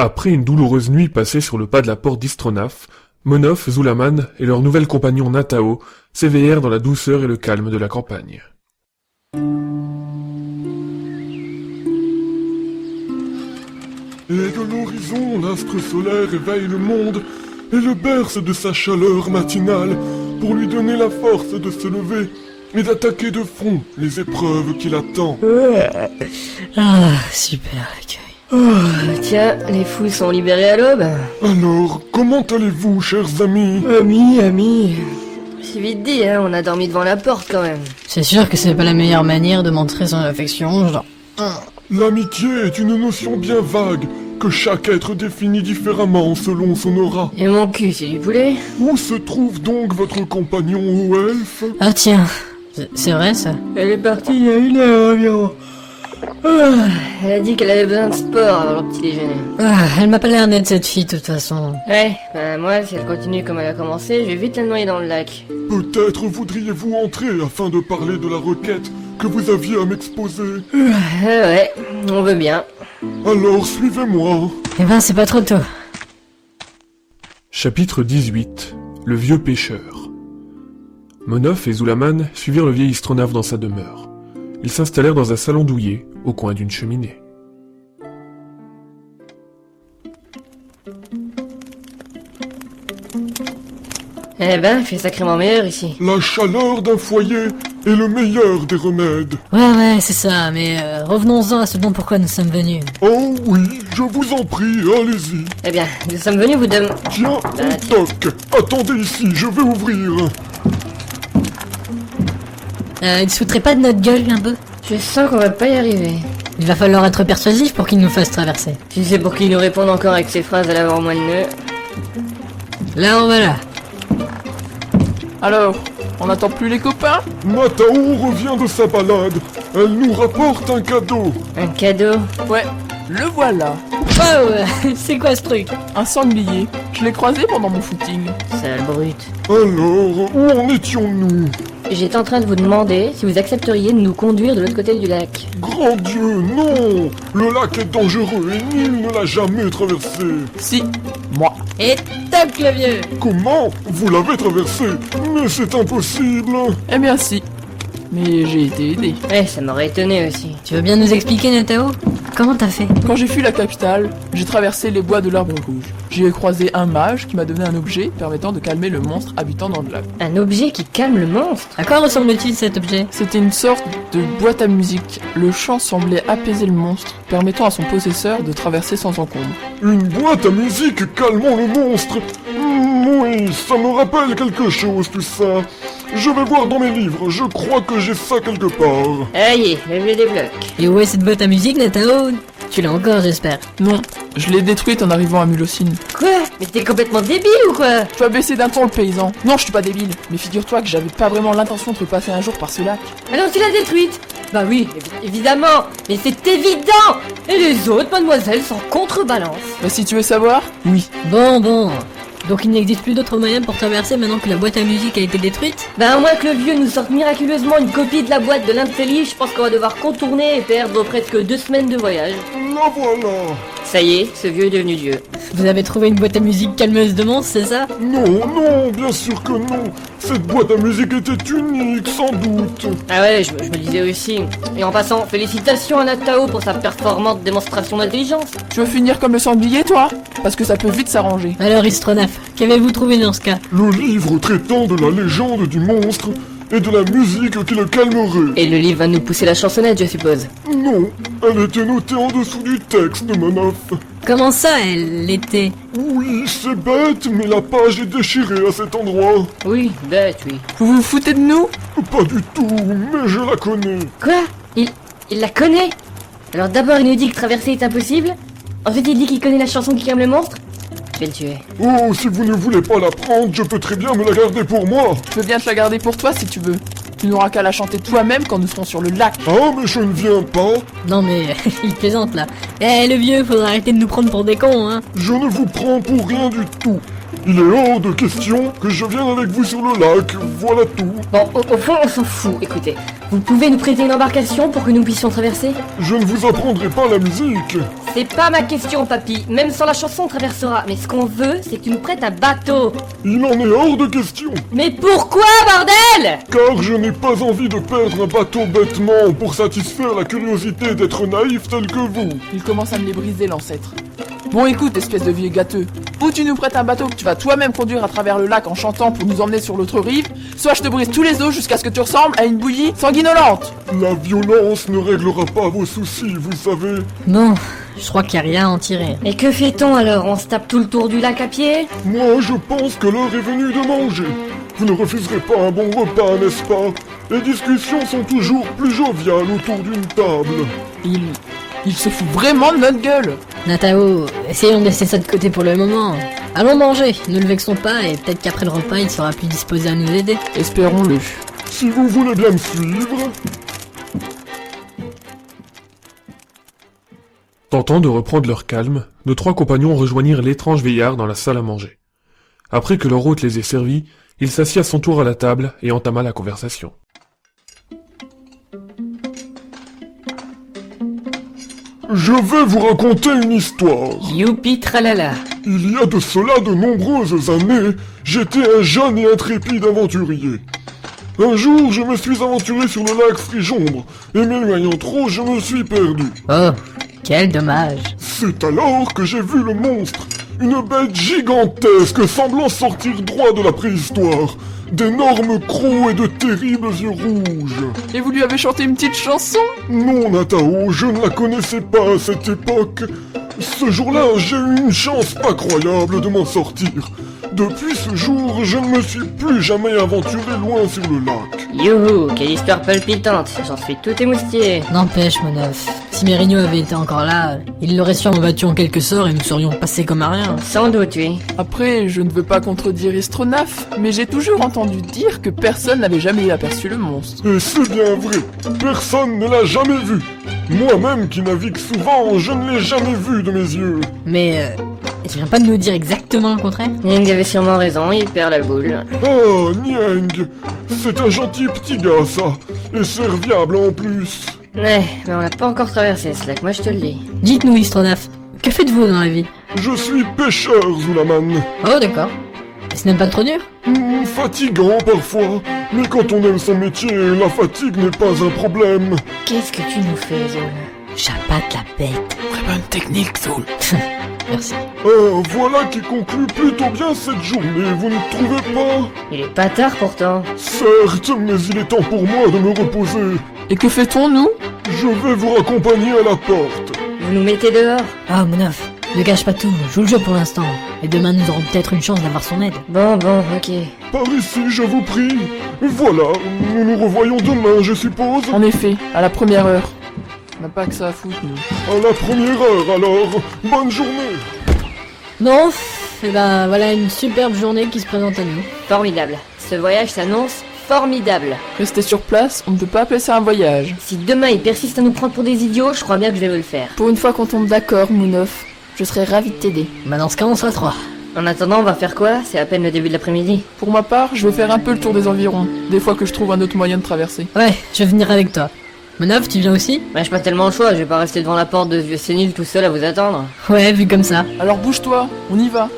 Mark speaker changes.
Speaker 1: Après une douloureuse nuit passée sur le pas de la porte d'Istronaf, Monof, Zulaman et leur nouvel compagnon Natao s'éveillèrent dans la douceur et le calme de la campagne.
Speaker 2: Et de l'horizon, l'astre solaire éveille le monde et le berce de sa chaleur matinale pour lui donner la force de se lever et d'attaquer de front les épreuves qui l'attendent.
Speaker 3: Ah, super accueil.
Speaker 4: Tiens, les fous sont libérés à l'aube.
Speaker 2: Alors, comment allez-vous, chers amis?
Speaker 4: Amis. C'est vite dit, hein, on a dormi devant la porte quand même.
Speaker 3: C'est sûr que c'est pas la meilleure manière de montrer son affection, genre...
Speaker 2: L'amitié est une notion bien vague que chaque être définit différemment selon son aura.
Speaker 4: Et mon cul, c'est du poulet?
Speaker 2: Où se trouve donc votre compagnon ou elfe?
Speaker 3: Ah tiens, c'est vrai ça?
Speaker 4: Elle est partie il y a 1 heure environ. Elle a dit qu'elle avait besoin de sport avant le petit déjeuner.
Speaker 3: Ah, elle m'a pas l'air nette cette fille de toute façon.
Speaker 4: Ouais, moi, si elle continue comme elle a commencé, je vais vite la noyer dans le lac.
Speaker 2: Peut-être voudriez-vous entrer afin de parler de la requête que vous aviez à m'exposer.
Speaker 4: Ouais, on veut bien.
Speaker 2: Alors suivez-moi.
Speaker 3: Eh ben c'est pas trop tôt.
Speaker 1: Chapitre 18. Le vieux pêcheur. Monof et Zulaman suivirent le vieil Istronaf dans sa demeure. Ils s'installèrent dans un salon douillet, au coin d'une cheminée.
Speaker 4: Eh ben, il fait sacrément meilleur ici.
Speaker 2: La chaleur d'un foyer est le meilleur des remèdes.
Speaker 3: Ouais, c'est ça, mais revenons-en à ce dont pourquoi nous sommes venus.
Speaker 2: Oh oui, je vous en prie, allez-y.
Speaker 4: Eh bien, nous sommes venus vous demander...
Speaker 2: Tiens, toc. Attendez ici, je vais ouvrir.
Speaker 3: Il se foutrait pas de notre gueule un peu?
Speaker 4: Je sens qu'on va pas y arriver.
Speaker 3: Il va falloir être persuasif pour qu'il nous fasse traverser.
Speaker 4: Si c'est pour qu'il nous réponde encore avec ses phrases à l'avant moelleux.
Speaker 3: Là, on va là.
Speaker 5: Alors, on n'attend plus les copains?
Speaker 2: Natao revient de sa balade. Elle nous rapporte un cadeau.
Speaker 4: Un cadeau?
Speaker 5: Ouais, le voilà.
Speaker 3: Oh, c'est quoi ce truc?
Speaker 5: Un sanglier. Je l'ai croisé pendant mon footing.
Speaker 4: Sale brute.
Speaker 2: Alors, où en étions-nous?
Speaker 4: J'étais en train de vous demander si vous accepteriez de nous conduire de l'autre côté du lac.
Speaker 2: Grand Dieu, non! Le lac est dangereux et nul ne l'a jamais traversé.
Speaker 5: Si, moi.
Speaker 3: Et toc le vieux!
Speaker 2: Comment? Vous l'avez traversé? Mais c'est impossible!
Speaker 5: Eh bien si. Mais j'ai été aidé.
Speaker 4: Ouais, ça m'aurait étonné aussi.
Speaker 3: Tu veux bien nous expliquer, Natao? Comment t'as fait?
Speaker 5: Quand j'ai fui la capitale, j'ai traversé les bois de l'Arbre Rouge. J'y ai croisé un mage qui m'a donné un objet permettant de calmer le monstre habitant dans le lac.
Speaker 4: Un objet qui calme le monstre?
Speaker 3: À quoi ressemble-t-il cet objet?
Speaker 5: C'était une sorte de boîte à musique. Le chant semblait apaiser le monstre, permettant à son possesseur de traverser sans encombre.
Speaker 2: Une boîte à musique calmant le monstre! Oui, ça me rappelle quelque chose tout ça. Je vais voir dans mes livres, je crois que j'ai ça quelque part.
Speaker 4: Allez, le vieux débloque.
Speaker 3: Et où est cette boîte à musique, Natao? Tu l'as encore, j'espère.
Speaker 5: Non, je l'ai détruite en arrivant à Mulocine.
Speaker 4: Quoi? Mais t'es complètement débile ou quoi?
Speaker 5: Tu vas baisser d'un ton le paysan. Non, je suis pas débile. Mais figure-toi que j'avais pas vraiment l'intention de repasser un jour par ce lac.
Speaker 4: Alors tu l'as détruite? Bah oui, évidemment. Mais c'est évident. Et les autres, mademoiselle, s'en contrebalancent.
Speaker 5: Mais si tu veux savoir, oui.
Speaker 3: Bon. Donc il n'existe plus d'autre moyen pour traverser maintenant que la boîte à musique a été détruite?
Speaker 4: Bah à moins que le vieux nous sorte miraculeusement une copie de la boîte de l'un de ses livres, je pense qu'on va devoir contourner et perdre presque 2 semaines de voyage.
Speaker 2: La voilà!
Speaker 4: Ça y est, ce vieux est devenu Dieu.
Speaker 3: Vous avez trouvé une boîte à musique calmeuse de monstres, c'est ça?
Speaker 2: Non, bien sûr que non! Cette boîte à musique était unique, sans doute!
Speaker 4: Ah ouais, je me disais aussi. Et en passant, félicitations à Natao pour sa performante démonstration d'intelligence.
Speaker 5: Tu veux finir comme le sanglier, toi? Parce que ça peut vite s'arranger.
Speaker 3: Alors Istronaf, qu'avez-vous trouvé dans ce cas?
Speaker 2: Le livre traitant de la légende du monstre et de la musique qui le calmerait.
Speaker 4: Et le livre va nous pousser la chansonnette, je suppose.
Speaker 2: Non, elle était notée en dessous du texte, Monof.
Speaker 3: Comment ça, elle l'était?
Speaker 2: Oui, c'est bête, mais la page est déchirée à cet endroit.
Speaker 4: Oui, bête, oui.
Speaker 5: Vous vous foutez de nous?
Speaker 2: Pas du tout, mais je la connais.
Speaker 4: Quoi? Il la connaît? Alors d'abord il nous dit que traverser est impossible. Ensuite il dit qu'il connaît la chanson qui calme le monstre. Je vais le tuer.
Speaker 2: Oh, si vous ne voulez pas la prendre, je peux très bien me la garder pour moi.
Speaker 5: Je veux bien te la garder pour toi si tu veux. Tu n'auras qu'à la chanter toi-même quand nous serons sur le lac.
Speaker 2: Ah, mais je ne viens pas.
Speaker 3: Non mais, il plaisante là. Eh le vieux, faudra arrêter de nous prendre pour des cons, hein.
Speaker 2: Je ne vous prends pour rien du tout. Il est hors de question que je vienne avec vous sur le lac, voilà tout.
Speaker 4: Bon, au fond on s'en fout, écoutez. Vous pouvez nous prêter une embarcation pour que nous puissions traverser?
Speaker 2: Je ne vous apprendrai pas la musique.
Speaker 4: C'est pas ma question, papy. Même sans la chanson, on traversera. Mais ce qu'on veut, c'est que tu nous prêtes un bateau.
Speaker 2: Il en est hors de question.
Speaker 4: Mais pourquoi, bordel?
Speaker 2: Car je n'ai pas envie de perdre un bateau bêtement pour satisfaire la curiosité d'être naïf tel que vous.
Speaker 5: Il commence à me les briser, l'ancêtre. Bon, écoute, espèce de vieux gâteux. Ou tu nous prêtes un bateau que tu vas toi-même conduire à travers le lac en chantant pour nous emmener sur l'autre rive, soit je te brise tous les os jusqu'à ce que tu ressembles à une bouillie sanguinolente.
Speaker 2: La violence ne réglera pas vos soucis, vous savez.
Speaker 3: Bon, je crois qu'il n'y a rien à en tirer.
Speaker 4: Et que fait-on alors? On se tape tout le tour du lac à pied?
Speaker 2: Moi, je pense que l'heure est venue de manger. Vous ne refuserez pas un bon repas, n'est-ce pas? Les discussions sont toujours plus joviales autour d'une table.
Speaker 5: Il se fout vraiment de notre gueule.
Speaker 3: Natao, essayons de laisser ça de côté pour le moment. Allons manger, ne le vexons pas et peut-être qu'après le repas il sera plus disposé à nous aider.
Speaker 5: Espérons-le.
Speaker 2: Si vous voulez bien me suivre...
Speaker 1: Tentant de reprendre leur calme, nos 3 compagnons rejoignirent l'étrange vieillard dans la salle à manger. Après que leur hôte les ait servis, il s'assit à son tour à la table et entama la conversation.
Speaker 2: Je vais vous raconter une histoire.
Speaker 4: Youpi tralala.
Speaker 2: Il y a de cela de nombreuses années, j'étais un jeune et intrépide aventurier. Un jour, je me suis aventuré sur le lac Frijombre, et m'éloignant trop, je me suis perdu.
Speaker 3: Oh, quel dommage.
Speaker 2: C'est alors que j'ai vu le monstre, une bête gigantesque semblant sortir droit de la préhistoire, d'énormes crocs et de terribles yeux rouges.
Speaker 5: Et vous lui avez chanté une petite chanson?
Speaker 2: Non, Natao, je ne la connaissais pas à cette époque. Ce jour-là, j'ai eu une chance pas croyable de m'en sortir. Depuis ce jour, je ne me suis plus jamais aventuré loin sur le lac.
Speaker 4: Youhou, quelle histoire palpitante. J'en suis tout émoustillé.
Speaker 3: N'empêche, mon œuf, si Mérigno avait été encore là, il l'aurait sûrement battu en quelque sort et nous serions passés comme à rien.
Speaker 4: Sans doute, oui.
Speaker 5: Après, je ne veux pas contredire Istronaf, mais j'ai toujours entendu dire que personne n'avait jamais aperçu le monstre.
Speaker 2: Et c'est bien vrai, personne ne l'a jamais vu. Moi-même qui navigue souvent, je ne l'ai jamais vu de mes yeux.
Speaker 3: Mais, tu viens pas de nous dire exactement le contraire?
Speaker 4: Niang avait sûrement raison, il perd la boule.
Speaker 2: Ah, Niang, c'est un gentil petit gars, ça. Et serviable en plus.
Speaker 4: Ouais, mais on l'a pas encore traversé ce lac, moi je te le dis.
Speaker 3: Dites-nous, Istronaf, que faites-vous dans la vie?
Speaker 2: Je suis pêcheur, Zulaman.
Speaker 3: Oh, d'accord. Ce n'est pas trop dur?
Speaker 2: Fatigant parfois, mais quand on aime son métier, la fatigue n'est pas un problème.
Speaker 4: Qu'est-ce que tu nous fais, Zol?
Speaker 3: J'abatte la bête.
Speaker 5: Très bonne technique, Zoul.
Speaker 3: Merci.
Speaker 2: Voilà qui conclut plutôt bien cette journée, vous ne trouvez pas?
Speaker 4: Il est pas tard pourtant.
Speaker 2: Certes, mais il est temps pour moi de me reposer.
Speaker 5: Et que fait-on, nous?
Speaker 2: Je vais vous raccompagner à la porte.
Speaker 4: Vous nous mettez dehors?
Speaker 3: Ah, mon œuf, ne gâche pas tout, joue le jeu pour l'instant. Et demain nous aurons peut-être une chance d'avoir son aide.
Speaker 4: Bon, ok.
Speaker 2: Par ici, je vous prie. Voilà, nous nous revoyons demain, je suppose.
Speaker 5: En effet, à la première heure. On n'a pas que ça à foutre, nous.
Speaker 2: À la première heure, alors. Bonne journée.
Speaker 3: Bon, et ben voilà une superbe journée qui se présente à nous.
Speaker 4: Formidable. Ce voyage s'annonce formidable.
Speaker 5: Rester sur place, on ne peut pas appeler ça un voyage.
Speaker 4: Si demain il persiste à nous prendre pour des idiots, je crois bien que je vais le faire.
Speaker 5: Pour une fois qu'on tombe d'accord, Mounov, je serais ravi de t'aider.
Speaker 3: Bah dans ce cas on sera 3.
Speaker 4: En attendant, on va faire quoi? C'est à peine le début de l'après-midi.
Speaker 5: Pour ma part, je vais faire un peu le tour des environs, des fois que je trouve un autre moyen de traverser.
Speaker 3: Ouais, je vais venir avec toi. Monov, tu viens aussi?
Speaker 4: Bah j'ai pas tellement le choix, je vais pas rester devant la porte de ce vieux sénile tout seul à vous attendre.
Speaker 3: Ouais, vu comme ça.
Speaker 5: Alors bouge-toi, on y va.